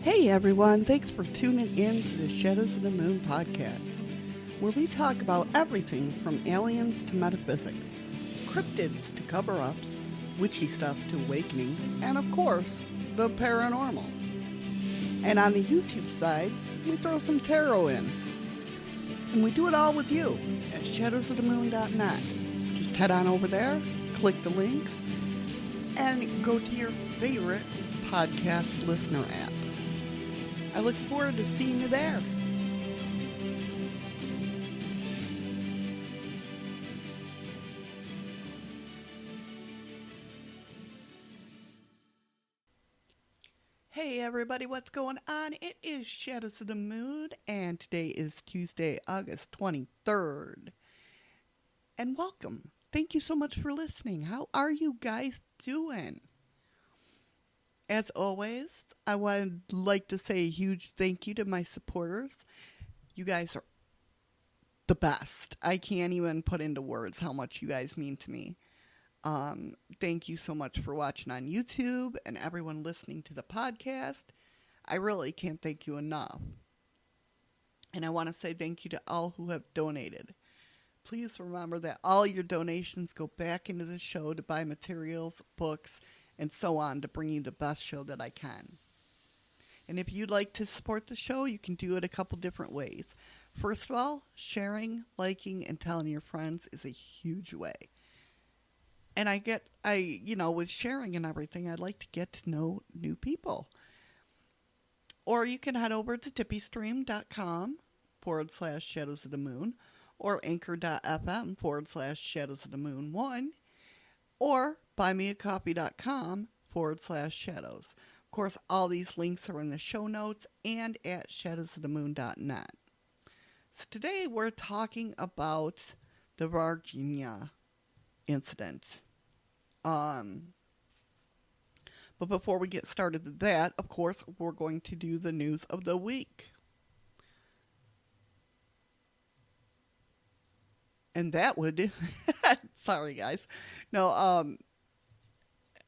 Hey everyone, thanks for tuning in to the Shadows of the Moon podcast, where we talk about everything from aliens to metaphysics, cryptids to cover ups, witchy stuff to awakenings, and of course, the paranormal. And on the YouTube side, we throw some tarot in. And we do it all with you at shadowsofthemoon.net. Just head on over there, click the links, and go to your favorite podcast listener app. I look forward to seeing you there. Hey everybody, what's going on? It is Shadows of the Moon, and today is Tuesday, August 23rd. And welcome. Thank you so much for listening. How are you guys doing? As always, I would like to say a huge thank you to my supporters. You guys are the best. I can't even put into words how much you guys mean to me. Thank you so much for watching on YouTube and everyone listening to the podcast. I really can't thank you enough. And I want to say thank you to all who have donated. Please remember that all your donations go back into the show to buy materials, books, and so on to bring you the best show that I can. And if you'd like to support the show, you can do it a couple different ways. First of all, sharing, liking, and telling your friends is a huge way. And with sharing and everything, I'd like to get to know new people. Or you can head over to tippystream.com/Shadows of the Moon or anchor.fm/Shadows of the Moon 1 or buymeacoffee.com/shadows. Of course, all these links are in the show notes and at shadowsofthemoon.net. So today we're talking about the Varginnha Incedent. But before we get started with that, of course, we're going to do the news of the week. And that would... Sorry, guys. No,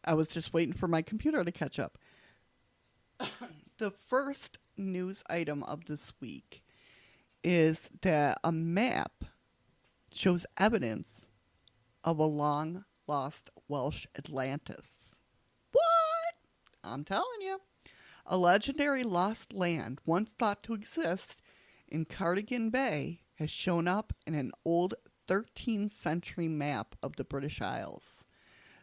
I was just waiting for my computer to catch up. The first news item of this week is that a map shows evidence of a long-lost Welsh Atlantis. What? I'm telling you. A legendary lost land once thought to exist in Cardigan Bay has shown up in an old 13th century map of the British Isles.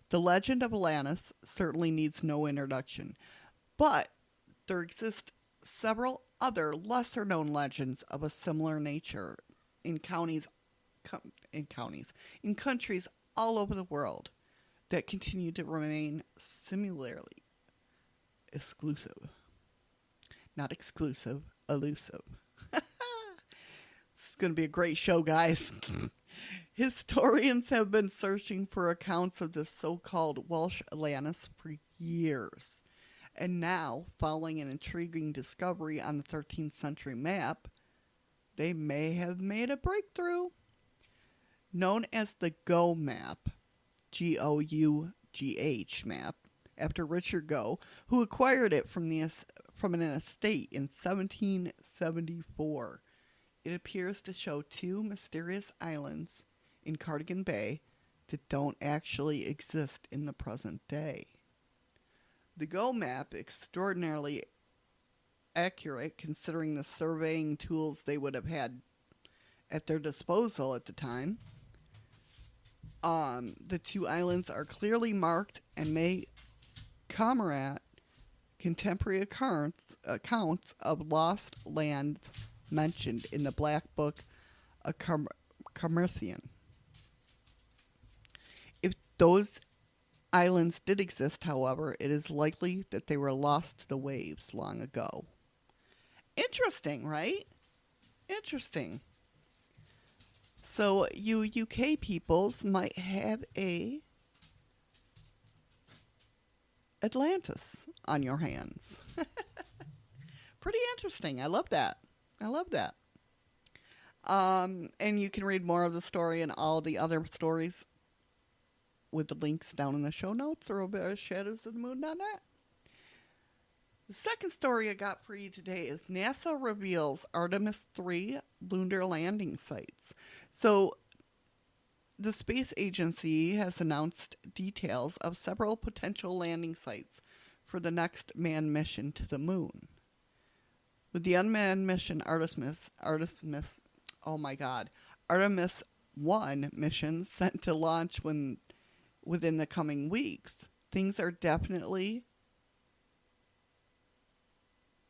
The legend of Atlantis certainly needs no introduction, but there exist several other lesser-known legends of a similar nature in countries all over the world that continue to remain similarly exclusive. Not exclusive, elusive. It's going to be a great show, guys. Historians have been searching for accounts of this so-called Welsh Atlantis for years. And now, following an intriguing discovery on the 13th century map, they may have made a breakthrough. Known as the Gough map, Gough map, after Richard Gough, who acquired it from an estate in 1774. It appears to show two mysterious islands in Cardigan Bay that don't actually exist in the present day. The Gough map, extraordinarily accurate considering the surveying tools they would have had at their disposal at the time. The two islands are clearly marked and may commemorate contemporary accounts of lost lands mentioned in the Black Book of Carmarthen. If those islands did exist, however, it is likely that they were lost to the waves long ago. Interesting, right? Interesting. So you UK peoples might have a Atlantis on your hands. Pretty interesting. I love that. And you can read more of the story and all the other stories with the links down in the show notes or over at shadowsofthemoon.net. The second story I got for you today is NASA reveals Artemis 3 lunar landing sites. So, the space agency has announced details of several potential landing sites for the next manned mission to the moon. With the unmanned mission Artemis 1 mission set to launch within the coming weeks, things are definitely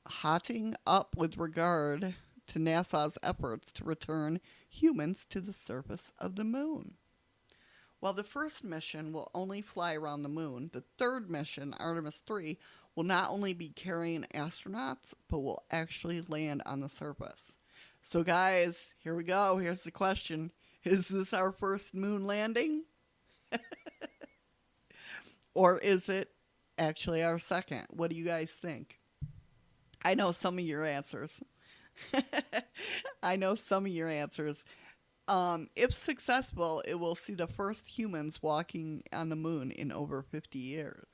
hotting up with regard to NASA's efforts to return humans to the surface of the moon. While the first mission will only fly around the moon, the third mission, Artemis 3, will not only be carrying astronauts, but will actually land on the surface. So, guys, here we go. Here's the question. Is this our first moon landing? Or is it actually our second? What do you guys think? I know some of your answers. I know some of your answers. If successful, it will see the first humans walking on the moon in over 50 years.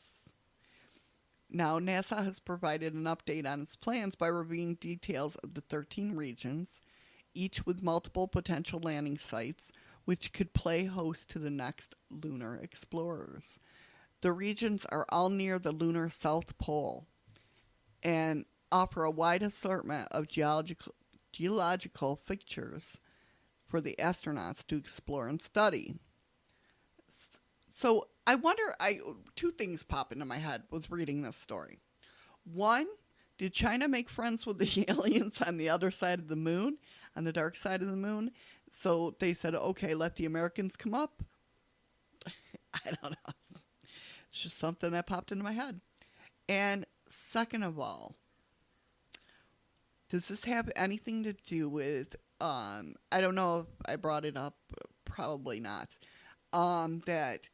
Now, NASA has provided an update on its plans by revealing details of the 13 regions, each with multiple potential landing sites, which could play host to the next lunar explorers. The regions are all near the lunar South Pole and offer a wide assortment of geological features for the astronauts to explore and study. So I wonder, two things pop into my head with reading this story. One, did China make friends with the aliens on the other side of the moon, on the dark side of the moon? So they said, okay, let the Americans come up. I don't know. It's just something that popped into my head. And second of all, does this have anything to do with, I don't know if I brought it up, probably not, that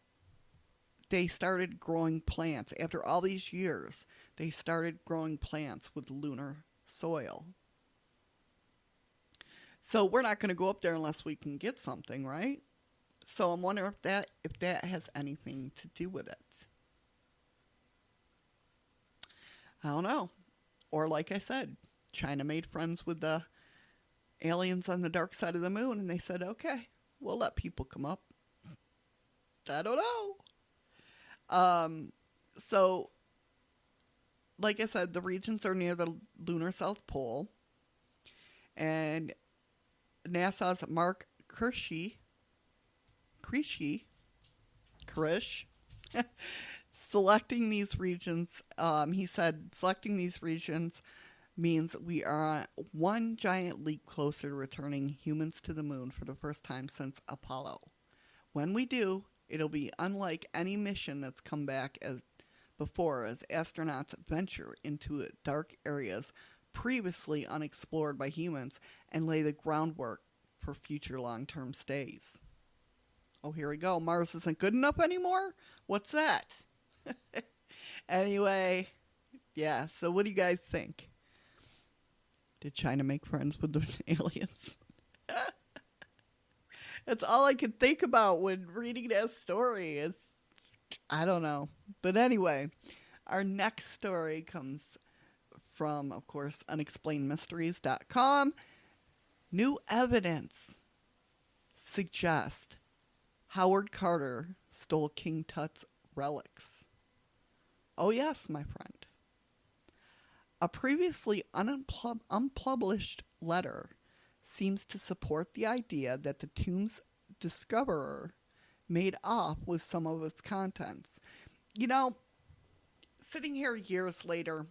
they started growing plants. After all these years, they started growing plants with lunar soil. So we're not going to go up there unless we can get something, right? So I'm wondering if that has anything to do with it. I don't know. Or like I said, China made friends with the aliens on the dark side of the moon, and they said, okay, we'll let people come up. I don't know. So, like I said, the regions are near the lunar South Pole, and NASA's Mark Krish, selecting these regions, he said, selecting these regions means we are one giant leap closer to returning humans to the moon for the first time since Apollo. When we do, it'll be unlike any mission that's come back as before, as astronauts venture into dark areas previously unexplored by humans and lay the groundwork for future long-term stays. Oh, here we go. Mars isn't good enough anymore? What's that? Anyway, yeah, so what do you guys think? Did China make friends with the aliens? That's all I could think about when reading that story. I don't know. But anyway, our next story comes from, of course, unexplainedmysteries.com. New evidence suggests Howard Carter stole King Tut's relics. Oh yes, my friend. A previously unpublished letter seems to support the idea that the tomb's discoverer made off with some of its contents. You know, sitting here years later,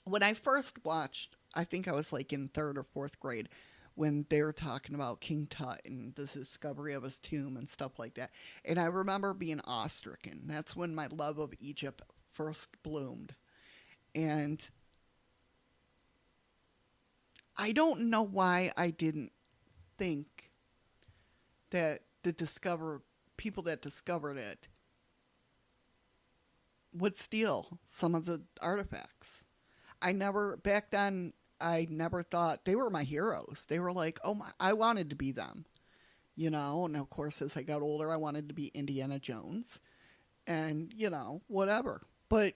when I first watched, I think I was like in 3rd or 4th grade, when they were talking about King Tut and the discovery of his tomb and stuff like that. And I remember being awestricken. That's when my love of Egypt first bloomed. And I don't know why I didn't think that the people that discovered it would steal some of the artifacts. Back then, I never thought they were my heroes. They were like, oh my, I wanted to be them, you know. And of course, as I got older, I wanted to be Indiana Jones, and you know, whatever. But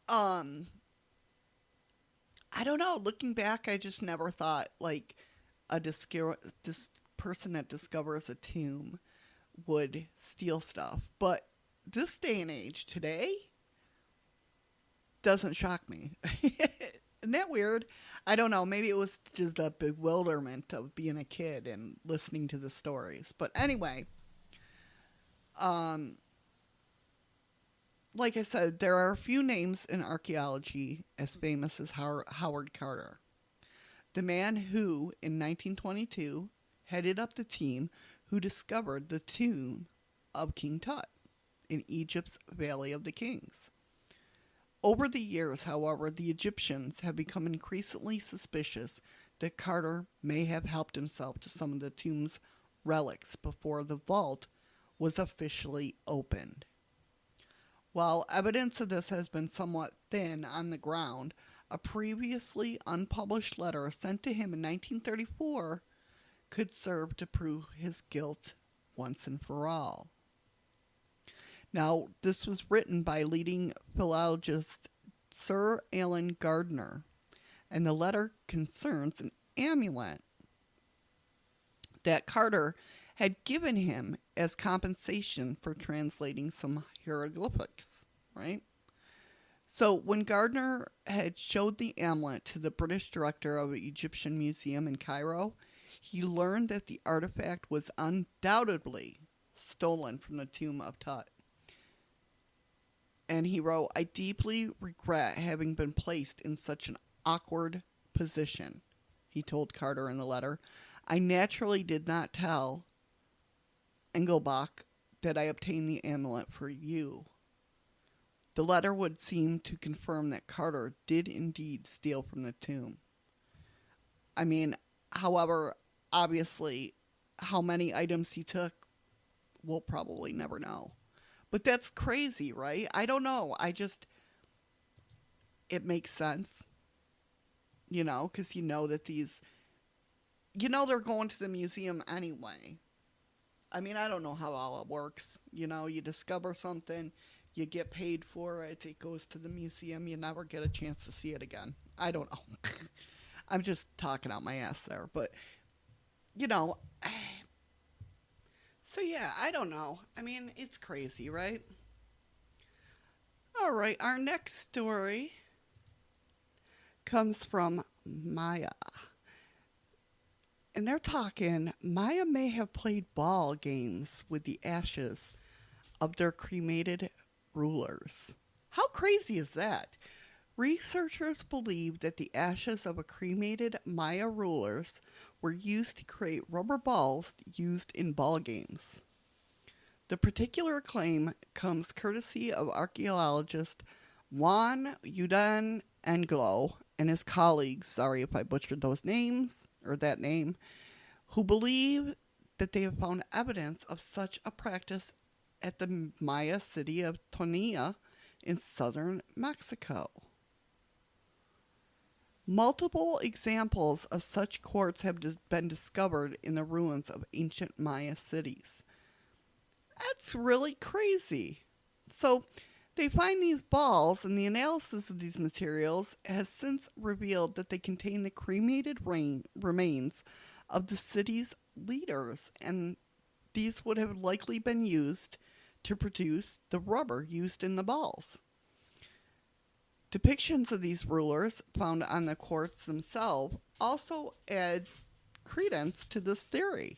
Um, I don't know. Looking back, I just never thought like this person that discovers a tomb would steal stuff. But this day and age, today, doesn't shock me. Isn't that weird? I don't know. Maybe it was just the bewilderment of being a kid and listening to the stories. But anyway, um, like I said, there are a few names in archaeology as famous as Howard Carter, the man who, in 1922, headed up the team who discovered the tomb of King Tut in Egypt's Valley of the Kings. Over the years, however, the Egyptians have become increasingly suspicious that Carter may have helped himself to some of the tomb's relics before the vault was officially opened. While evidence of this has been somewhat thin on the ground, a previously unpublished letter sent to him in 1934 could serve to prove his guilt once and for all. Now, this was written by leading philologist Sir Alan Gardner, and the letter concerns an amulet that Carter had given him as compensation for translating some hieroglyphics, right? So when Gardner had showed the amulet to the British director of the Egyptian Museum in Cairo, he learned that the artifact was undoubtedly stolen from the tomb of Tut. And he wrote, "I deeply regret having been placed in such an awkward position," he told Carter in the letter. "I naturally did not tell Engelbach that I obtained the amulet for you." The letter would seem to confirm that Carter did indeed steal from the tomb. I mean, however, obviously, how many items he took, we'll probably never know. But that's crazy, right? I don't know. It makes sense, because that they're going to the museum anyway. I mean, I don't know how all it works. You discover something, you get paid for it, it goes to the museum, you never get a chance to see it again. I don't know. I'm just talking out my ass there. But, so yeah, I don't know. I mean, it's crazy, right? All right, our next story comes from Maya. And they're talking, Maya may have played ball games with the ashes of their cremated rulers. How crazy is that? Researchers believe that the ashes of a cremated Maya rulers were used to create rubber balls used in ball games. The particular claim comes courtesy of archaeologist Juan Udan Anglo and his colleagues, sorry if I butchered those names, or that name, who believe that they have found evidence of such a practice at the Maya city of Tonilla in southern Mexico. Multiple examples of such quartz have been discovered in the ruins of ancient Maya cities. That's really crazy. So they find these balls, and the analysis of these materials has since revealed that they contain the cremated remains of the city's leaders, and these would have likely been used to produce the rubber used in the balls. Depictions of these rulers found on the quartz themselves also add credence to this theory.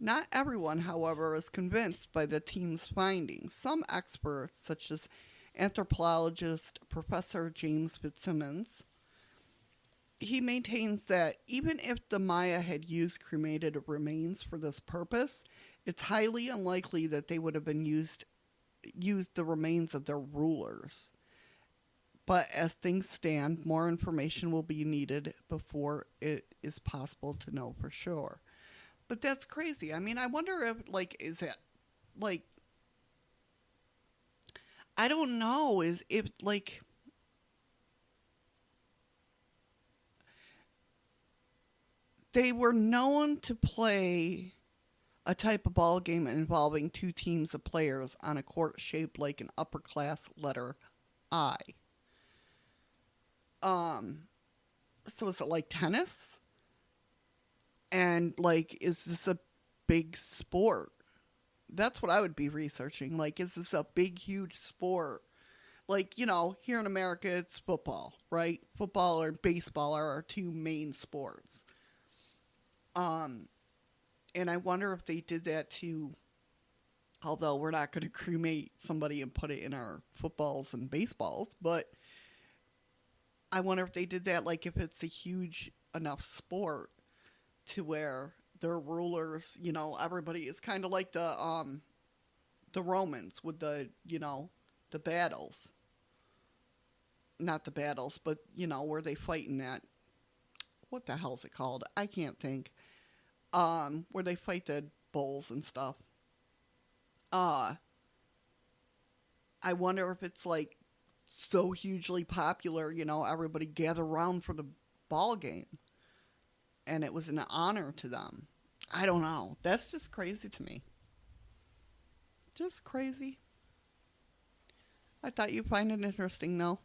Not everyone, however, is convinced by the team's findings. Some experts, such as anthropologist Professor James Fitzsimmons, he maintains that even if the Maya had used cremated remains for this purpose, it's highly unlikely that they would have been used the remains of their rulers. But as things stand, more information will be needed before it is possible to know for sure. But that's crazy. I mean, I wonder if, is it, I don't know, they were known to play a type of ball game involving two teams of players on a court shaped like an upper class letter I. Um, so is it like tennis? And like, is this a big sport? That's what I would be researching. Like, is this a big, huge sport? Like, here in America, it's football, right? Football or baseball are our two main sports. Um, and I wonder if they did that too. Although we're not going to cremate somebody and put it in our footballs and baseballs, but I wonder if they did that, like if it's a huge enough sport to where their rulers, everybody is kind of like the Romans with the battles. Not the battles, but where they fight in that. What the hell's it called? I can't think. Where they fight the bulls and stuff. Uh, I wonder if it's like so hugely popular, everybody gather around for the ball game, and it was an honor to them. I don't know. That's just crazy to me. Just crazy. I thought you'd find it interesting, though.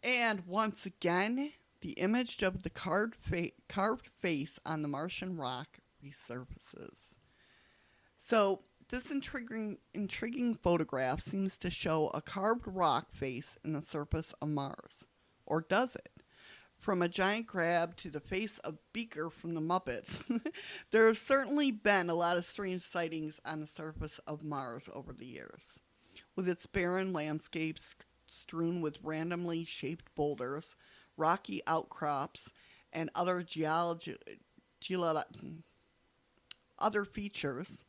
And once again, the image of the carved face on the Martian rock resurfaces. So, this intriguing photograph seems to show a carved rock face in the surface of Mars. Or does it? From a giant crab to the face of Beaker from the Muppets, there have certainly been a lot of strange sightings on the surface of Mars over the years. With its barren landscapes strewn with randomly shaped boulders, rocky outcrops, and other other features,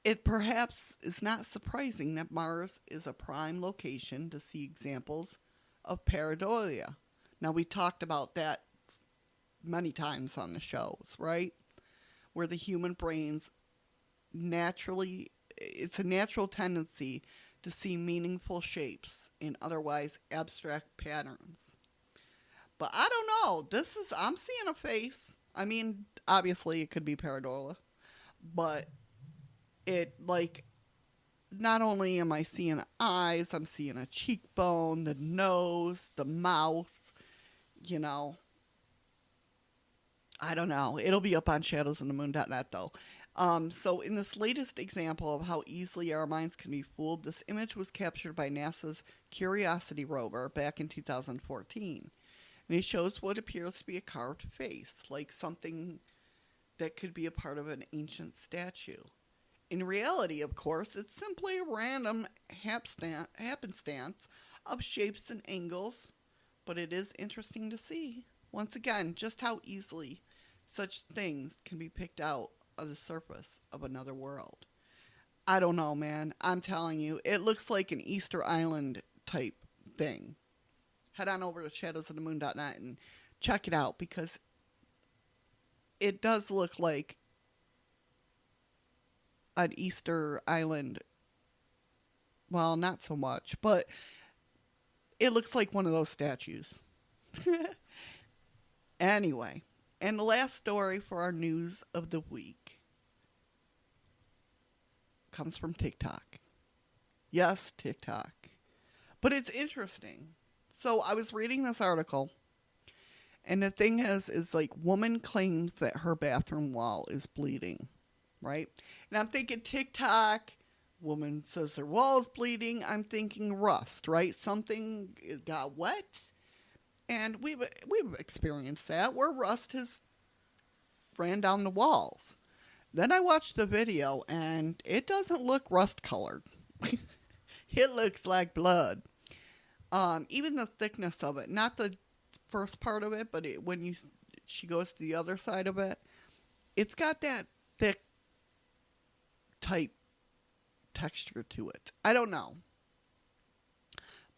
it perhaps is not surprising that Mars is a prime location to see examples of pareidolia. Now, we talked about that many times on the shows, right? Where the human brain's it's a natural tendency to see meaningful shapes in otherwise abstract patterns. But I don't know. I'm seeing a face. I mean, obviously it could be pareidolia, but it, like, not only am I seeing eyes, I'm seeing a cheekbone, the nose, the mouth, I don't know. It'll be up on shadowsinthemoon.net though. So in this latest example of how easily our minds can be fooled, this image was captured by NASA's Curiosity rover back in 2014. And it shows what appears to be a carved face, like something that could be a part of an ancient statue. In reality, of course, it's simply a random happenstance of shapes and angles, but it is interesting to see, once again, just how easily such things can be picked out of the surface of another world. I don't know, man. I'm telling you, it looks like an Easter Island type thing. Head on over to shadowsinthemoon.net and check it out, because it does look like an Easter Island. Well, not so much, but it looks like one of those statues. Anyway, and the last story for our news of the week comes from TikTok. Yes, TikTok. But it's interesting. So I was reading this article, and the thing is like, woman claims that her bathroom wall is bleeding, right? And I'm thinking TikTok, woman says her wall is bleeding. I'm thinking rust, right? Something got wet, and we've experienced that, where rust has ran down the walls. Then I watched the video, and it doesn't look rust colored. It looks like blood. Even the thickness of it, not the first part of it, but she goes to the other side of it, it's got that thick type texture to it. I don't know.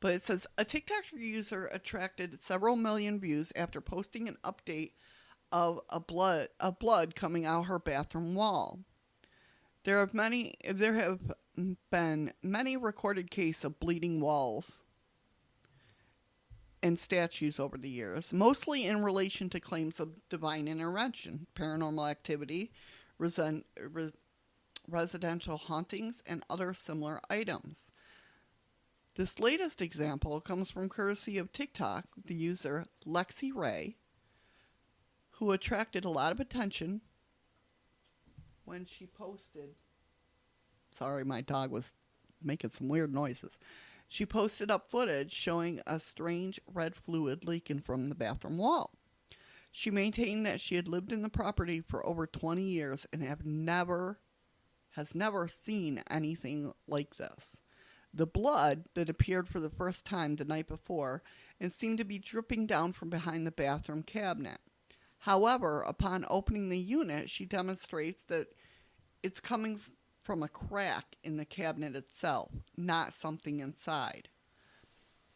But it says a TikTok user attracted several million views after posting an update of blood coming out her bathroom wall. There have been many recorded cases of bleeding walls and statues over the years, mostly in relation to claims of divine intervention, paranormal activity, residential hauntings, and other similar items. This latest example comes from courtesy of TikTok, the user Lexi Ray, who attracted a lot of attention when she posted. Sorry, my dog was making some weird noises. She posted up footage showing a strange red fluid leaking from the bathroom wall. She maintained that she had lived in the property for over 20 years and has never seen anything like this. The blood that appeared for the first time the night before and seemed to be dripping down from behind the bathroom cabinet. However, upon opening the unit, she demonstrates that it's coming from a crack in the cabinet itself, not something inside.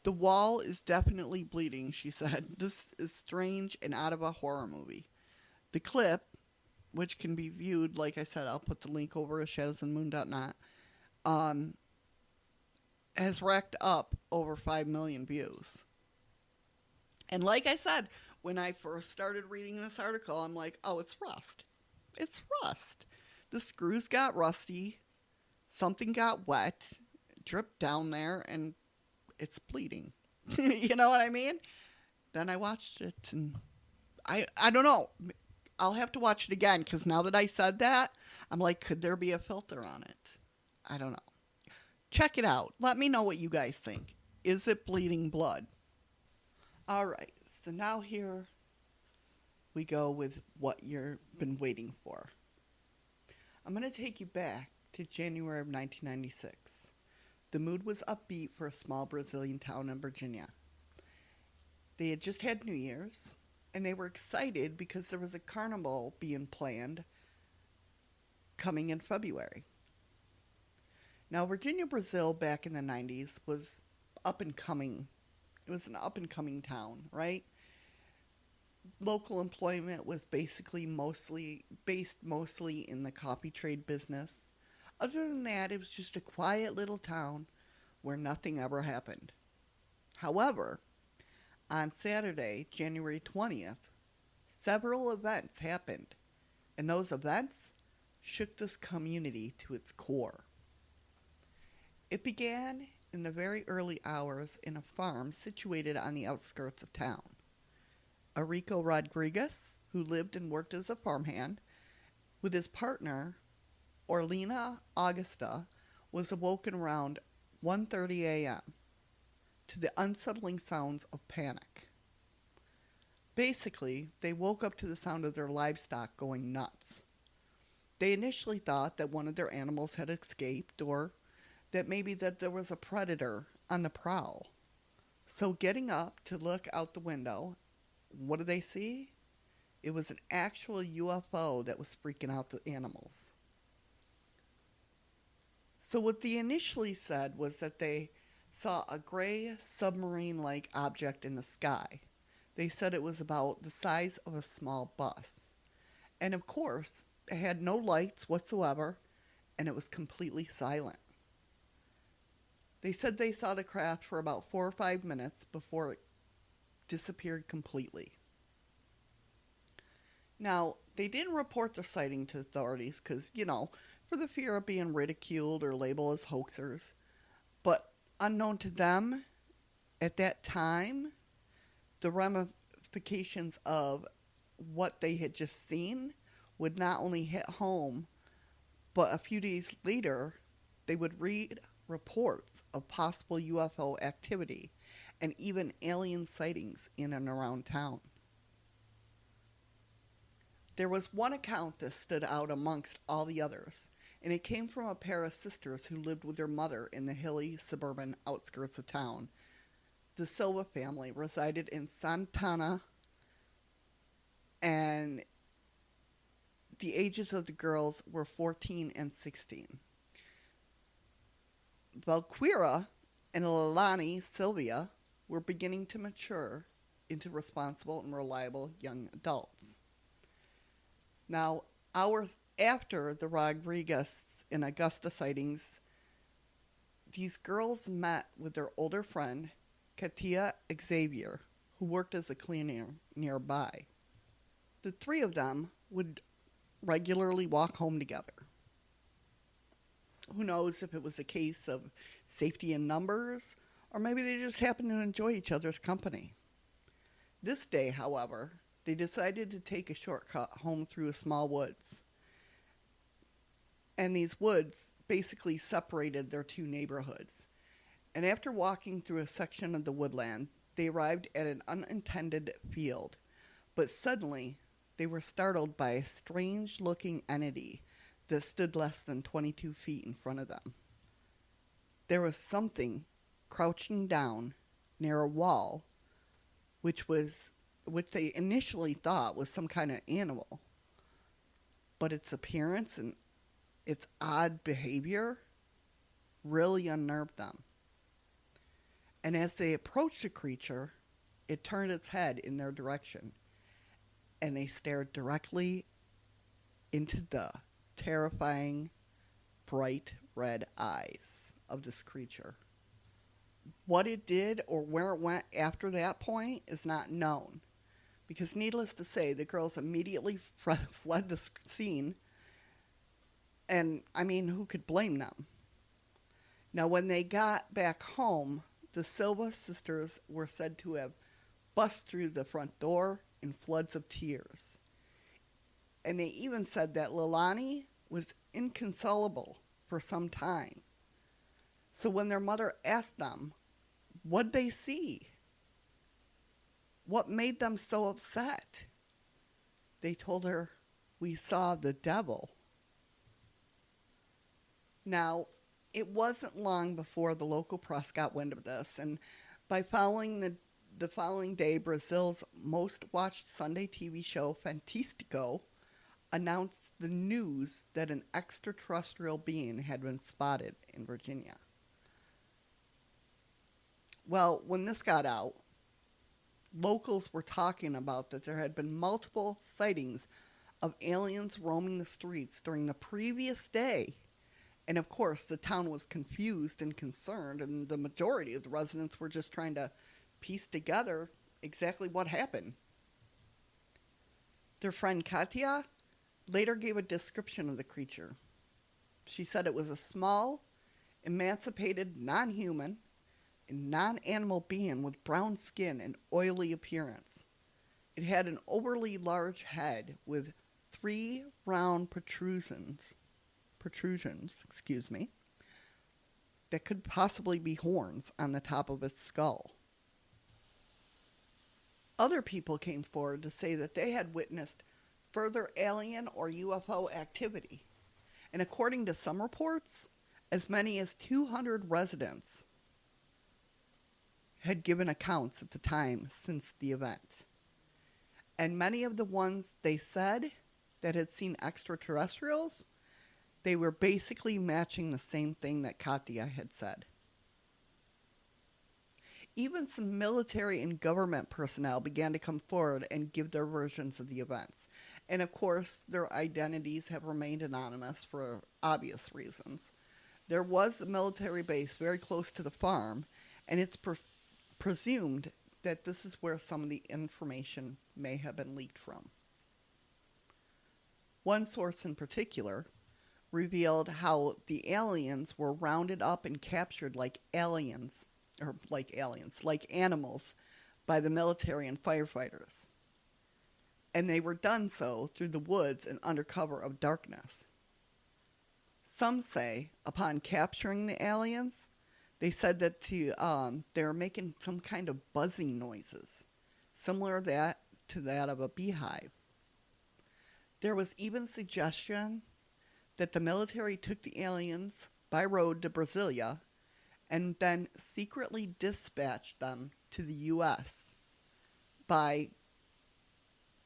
The wall is definitely bleeding, she said. This is strange and out of a horror movie. The clip, which can be viewed, like I said, I'll put the link over at shadowsandmoon.net, has racked up over 5 million views. And like I said, when I first started reading this article, I'm like, oh, it's rust. It's rust. The screws got rusty, something got wet, dripped down there, and it's bleeding. You know what I mean? Then I watched it, and I don't know. I'll have to watch it again, because now that I said that, I'm like, could there be a filter on it? I don't know. Check it out. Let me know what you guys think. Is it bleeding blood? All right. So now here we go with what you've been waiting for. I'm going to take you back to January of 1996. The mood was upbeat for a small Brazilian town in Varginnha. They had just had New Year's, and they were excited because there was a carnival being planned coming in February. Now, Varginnha, Brazil, back in the 90s was up and coming. It was an up and coming town, right? Local employment was basically mostly in the coffee trade business. Other than that, it was just a quiet little town where nothing ever happened. However, on Saturday, January 20th, several events happened, and those events shook this community to its core. It began in the very early hours in a farm situated on the outskirts of town. Arico Rodriguez, who lived and worked as a farmhand, with his partner, Orlina Augusta, was awoken around 1:30 a.m. to the unsettling sounds of panic. Basically, they woke up to the sound of their livestock going nuts. They initially thought that one of their animals had escaped or that maybe that there was a predator on the prowl. So getting up to look out the window, what did they see? It was an actual UFO that was freaking out the animals. So what they initially said was that they saw a gray submarine-like object in the sky. They said it was about the size of a small bus. And of course, it had no lights whatsoever, and it was completely silent. They said they saw the craft for about 4 or 5 minutes before it disappeared completely. Now, they didn't report their sighting to authorities because, for the fear of being ridiculed or labeled as hoaxers. But unknown to them, at that time, the ramifications of what they had just seen would not only hit home, but a few days later, they would read reports of possible UFO activity and even alien sightings in and around town. There was one account that stood out amongst all the others, and it came from a pair of sisters who lived with their mother in the hilly suburban outskirts of town. The Silva family resided in Santana, and the ages of the girls were 14 and 16. Valquira and Leilani Sylvia were beginning to mature into responsible and reliable young adults. Now, hours after the Rodriguez and Augusta sightings, these girls met with their older friend, Katia Xavier, who worked as a cleaner nearby. The three of them would regularly walk home together. Who knows if it was a case of safety in numbers Or maybe they just happen to enjoy each other's company. This day, however, they decided to take a shortcut home through a small woods. And these woods basically separated their two neighborhoods. And after walking through a section of the woodland, they arrived at an unintended field. But suddenly, they were startled by a strange-looking entity that stood less than 22 feet in front of them. There was something crouching down near a wall, which they initially thought was some kind of animal. But its appearance and its odd behavior really unnerved them. And as they approached the creature, it turned its head in their direction, and they stared directly into the terrifying, bright red eyes of this creature. What it did or where it went after that point is not known, because needless to say, the girls immediately fled the scene, and I mean, who could blame them? Now, when they got back home, the Silva sisters were said to have bust through the front door in floods of tears. And they even said that Leilani was inconsolable for some time. So when their mother asked them, what'd they see? What made them so upset? They told her, we saw the devil. Now, it wasn't long before the local press got wind of this, and by following the following day, Brazil's most watched Sunday TV show, Fantástico, announced the news that an extraterrestrial being had been spotted in Virginia. Well, when this got out, locals were talking about that there had been multiple sightings of aliens roaming the streets during the previous day. And of course, the town was confused and concerned, and the majority of the residents were just trying to piece together exactly what happened. Their friend Katya later gave a description of the creature. She said it was a small, emancipated, non-human, and non-animal being with brown skin and oily appearance. It had an overly large head with 3 round protrusions, that could possibly be horns on the top of its skull. Other people came forward to say that they had witnessed further alien or UFO activity. And according to some reports, as many as 200 residents had given accounts at the time since the event. And many of the ones they said that had seen extraterrestrials, they were basically matching the same thing that Katya had said. Even some military and government personnel began to come forward and give their versions of the events. And of course, their identities have remained anonymous for obvious reasons. There was a military base very close to the farm, and it's presumed that this is where some of the information may have been leaked from. One source in particular revealed how the aliens were rounded up and captured like animals by the military and firefighters. And they were done so through the woods and under cover of darkness. Some say, upon capturing the aliens, they said that they were making some kind of buzzing noises, similar to that of a beehive. There was even suggestion that the military took the aliens by road to Brasilia and then secretly dispatched them to the U.S. by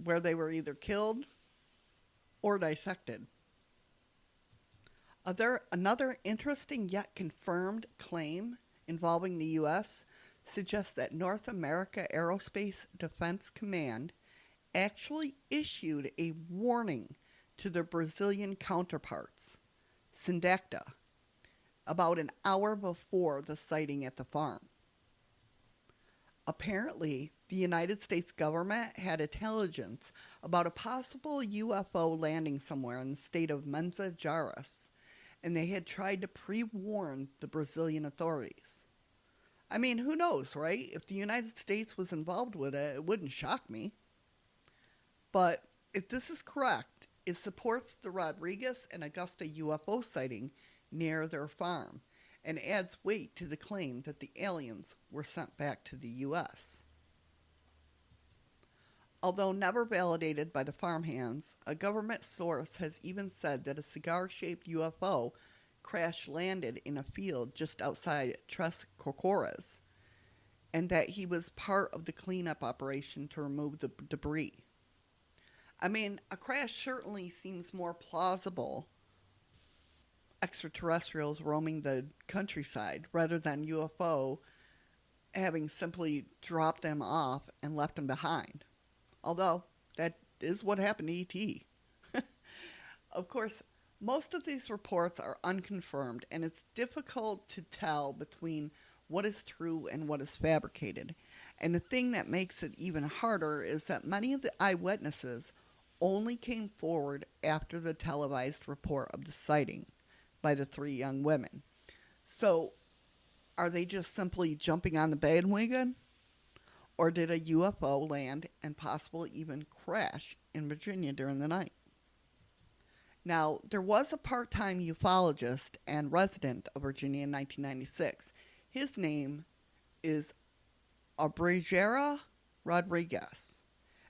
where they were either killed or dissected. Another interesting yet confirmed claim involving the U.S. suggests that North America Aerospace Defense Command actually issued a warning to their Brazilian counterparts, Sindacta, about an hour before the sighting at the farm. Apparently, the United States government had intelligence about a possible UFO landing somewhere in the state of Minas Gerais, and they had tried to pre-warn the Brazilian authorities. I mean, who knows, right? If the United States was involved with it, it wouldn't shock me. But if this is correct, it supports the Rodriguez and Augusta UFO sighting near their farm and adds weight to the claim that the aliens were sent back to the U.S. Although never validated by the farmhands, a government source has even said that a cigar shaped UFO crash landed in a field just outside Tres Corcoras and that he was part of the cleanup operation to remove the debris. I mean, a crash certainly seems more plausible, extraterrestrials roaming the countryside, rather than UFO having simply dropped them off and left them behind. Although, that is what happened to ET. Of course, most of these reports are unconfirmed, and it's difficult to tell between what is true and what is fabricated. And the thing that makes it even harder is that many of the eyewitnesses only came forward after the televised report of the sighting by the three young women. So, are they just simply jumping on the bandwagon? Or did a UFO land and possibly even crash in Virginia during the night? Now, there was a part-time ufologist and resident of Virginia in 1996. His name is Abrigera Rodriguez,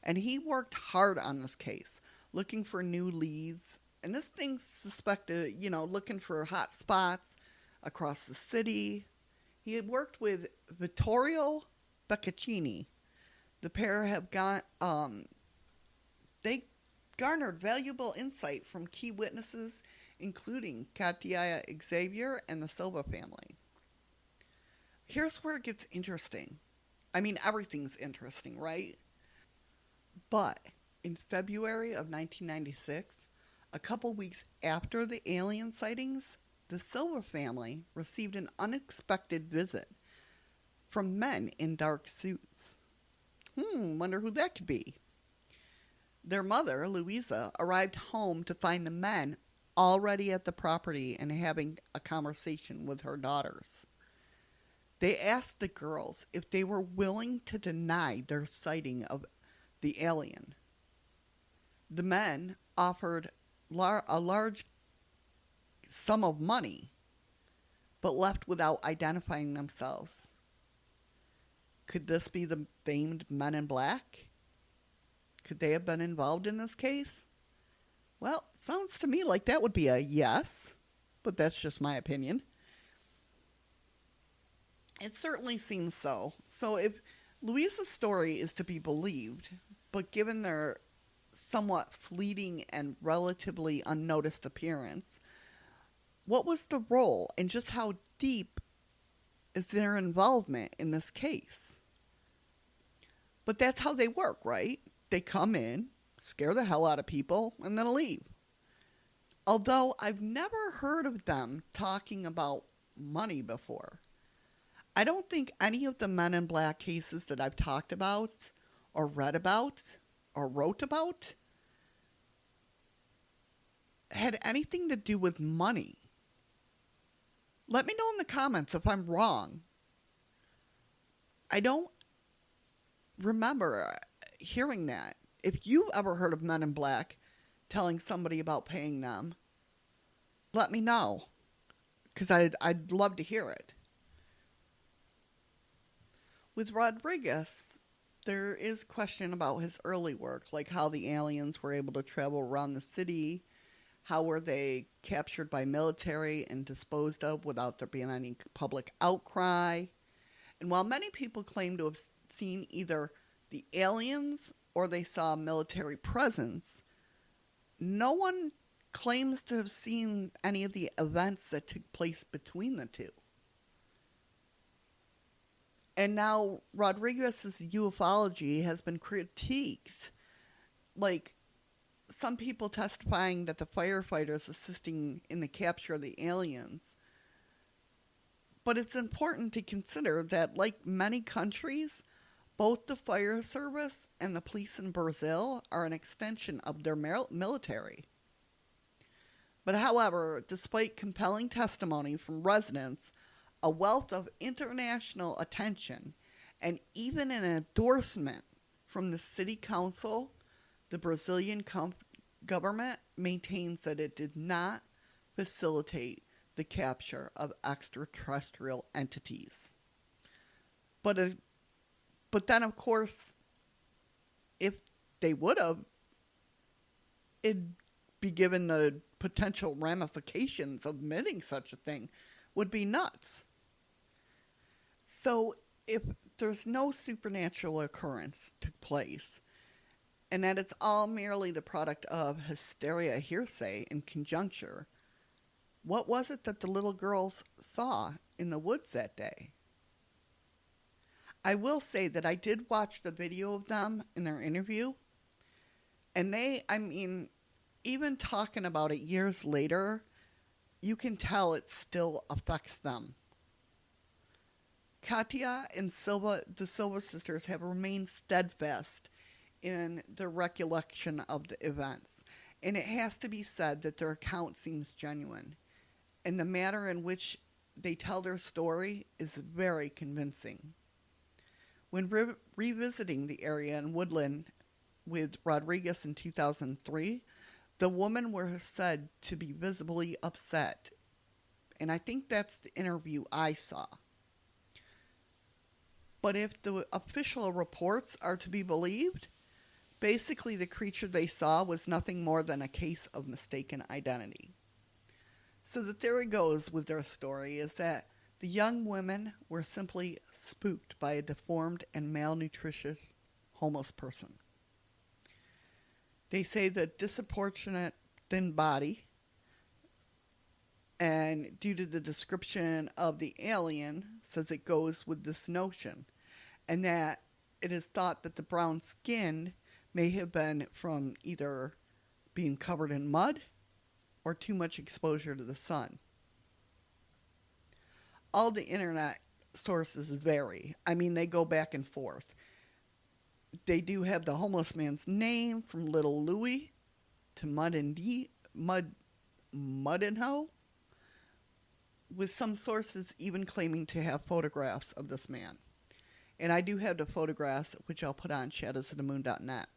and he worked hard on this case, looking for new leads. And this thing's suspected, looking for hot spots across the city. He had worked with Vittorio Beccaccini. The pair have they garnered valuable insight from key witnesses, including Katia Xavier and the Silva family. Here's where it gets interesting. I mean, everything's interesting, right? But in February of 1996, a couple weeks after the alien sightings, the Silva family received an unexpected visit from men in dark suits. Wonder who that could be. Their mother, Louisa, arrived home to find the men already at the property and having a conversation with her daughters. They asked the girls if they were willing to deny their sighting of the alien. The men offered a large sum of money, but left without identifying themselves. Could this be the famed Men in Black? Could they have been involved in this case? Well, sounds to me like that would be a yes, but that's just my opinion. It certainly seems so. So if Louisa's story is to be believed, but given their somewhat fleeting and relatively unnoticed appearance, what was the role and just how deep is their involvement in this case? But that's how they work, right? They come in, scare the hell out of people, and then leave. Although I've never heard of them talking about money before. I don't think any of the Men in Black cases that I've talked about or read about or wrote about had anything to do with money. Let me know in the comments if I'm wrong. I don't remember hearing that. If you've ever heard of Men in Black telling somebody about paying them, let me know, because I'd love to hear it. With Rodriguez, there is question about his early work, like how the aliens were able to travel around the city, how were they captured by military and disposed of without there being any public outcry. And while many people claim to have seen either the aliens or they saw a military presence, no one claims to have seen any of the events that took place between the two. And now Rodriguez's ufology has been critiqued, like some people testifying that the firefighters assisting in the capture of the aliens. But it's important to consider that, like many countries, both the fire service and the police in Brazil are an extension of their military. But however, despite compelling testimony from residents a wealth of international attention, and even an endorsement from the city council, the Brazilian government maintains that it did not facilitate the capture of extraterrestrial entities. But then, of course, if they would have, it'd be given the potential ramifications of admitting such a thing would be nuts. So if there's no supernatural occurrence took place, and that it's all merely the product of hysteria, hearsay, and conjecture, what was it that the little girls saw in the woods that day? I will say that I did watch the video of them in their interview, and even talking about it years later, you can tell it still affects them. Katia and Silva, the Silva sisters, have remained steadfast in their recollection of the events, and it has to be said that their account seems genuine, and the manner in which they tell their story is very convincing. When revisiting the area in Woodland with Rodriguez in 2003, the women were said to be visibly upset, and I think that's the interview I saw. But if the official reports are to be believed, basically the creature they saw was nothing more than a case of mistaken identity. So the theory goes with their story is that the young women were simply spooked by a deformed and malnutritious homeless person. They say the disproportionate thin body, and due to the description of the alien, says it goes with this notion, and that it is thought that the brown skin may have been from either being covered in mud or too much exposure to the sun. All the internet sources vary. They go back and forth. They do have the homeless man's name from Little Louie to Mud and Ho, with some sources even claiming to have photographs of this man. And I do have the photographs, which I'll put on shadowsofthemoon.net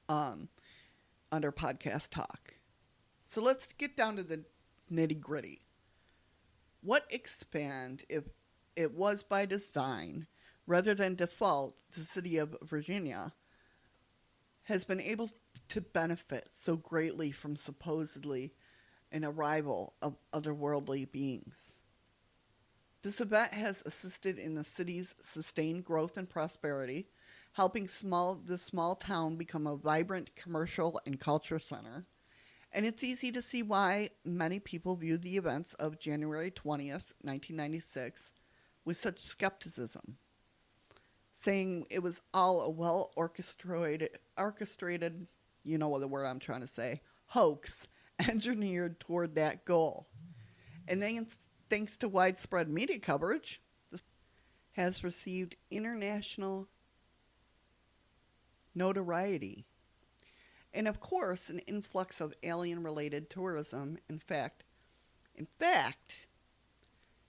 under podcast talk. So let's get down to the nitty gritty. What expand if it was by design rather than default? The city of Varginnha has been able to benefit so greatly from supposedly an arrival of otherworldly beings. This event has assisted in the city's sustained growth and prosperity, helping the small town become a vibrant commercial and culture center. And it's easy to see why many people viewed the events of January 20th, 1996 with such skepticism, saying it was all a well-orchestrated, you know the word I'm trying to say, hoax engineered toward that goal. And then, thanks to widespread media coverage, this has received international notoriety. And of course, an influx of alien-related tourism. In fact,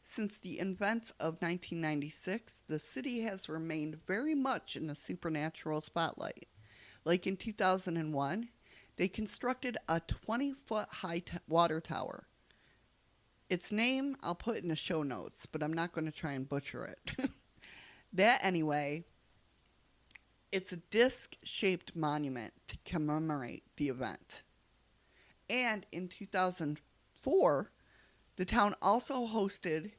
since the events of 1996, the city has remained very much in the supernatural spotlight. Like in 2001, they constructed a 20-foot high water tower. Its name I'll put in the show notes, but I'm not going to try and butcher it. That anyway, it's a disc-shaped monument to commemorate the event. And in 2004, the town also hosted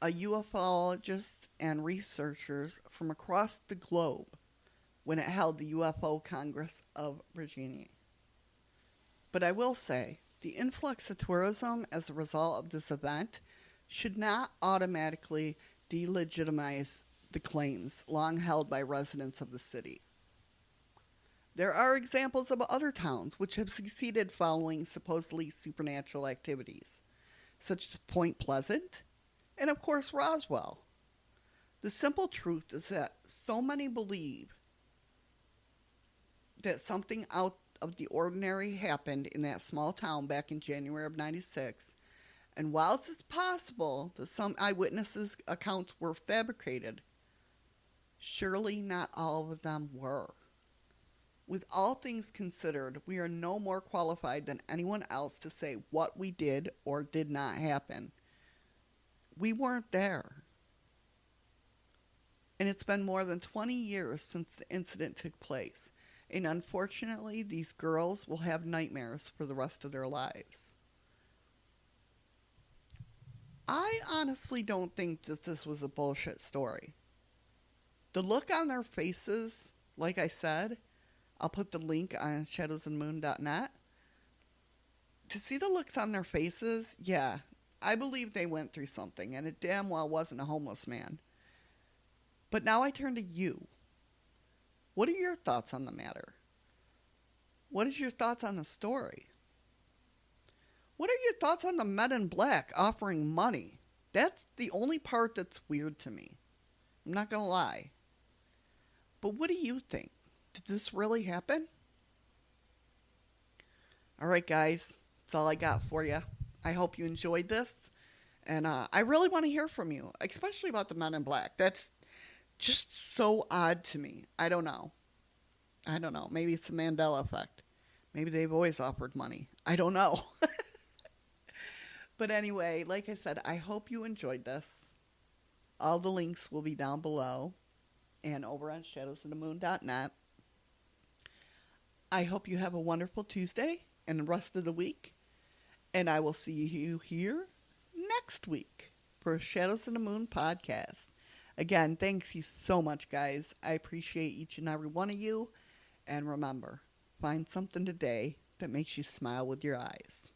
a ufologists and researchers from across the globe when it held the UFO Congress of Virginia. But I will say, the influx of tourism as a result of this event should not automatically delegitimize the claims long held by residents of the city. There are examples of other towns which have succeeded following supposedly supernatural activities, such as Point Pleasant and, of course, Roswell. The simple truth is that so many believe that something out of the ordinary happened in that small town back in January of 96, And whilst it's possible that some eyewitnesses' accounts were fabricated, surely not all of them were. With all things considered, we are no more qualified than anyone else to say what we did or did not happen. We weren't there. And it's been more than 20 years since the incident took place. And unfortunately, these girls will have nightmares for the rest of their lives. I honestly don't think that this was a bullshit story. The look on their faces, like I said, I'll put the link on shadowsandmoon.net. To see the looks on their faces, yeah, I believe they went through something, and it damn well wasn't a homeless man. But now I turn to you. What are your thoughts on the matter? What is your thoughts on the story? What are your thoughts on the men in black offering money? That's the only part that's weird to me. I'm not going to lie. But what do you think? Did this really happen? All right, guys. That's all I got for you. I hope you enjoyed this. And I really want to hear from you, especially about the men in black. That's just so odd to me. I don't know. Maybe it's the Mandela effect. Maybe they've always offered money. I don't know. But anyway, like I said, I hope you enjoyed this. All the links will be down below and over on shadowsandthemoon.net. I hope you have a wonderful Tuesday and the rest of the week. And I will see you here next week for Shadows in the Moon podcast. Again, thank you so much, guys. I appreciate each and every one of you. And remember, find something today that makes you smile with your eyes.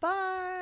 Bye.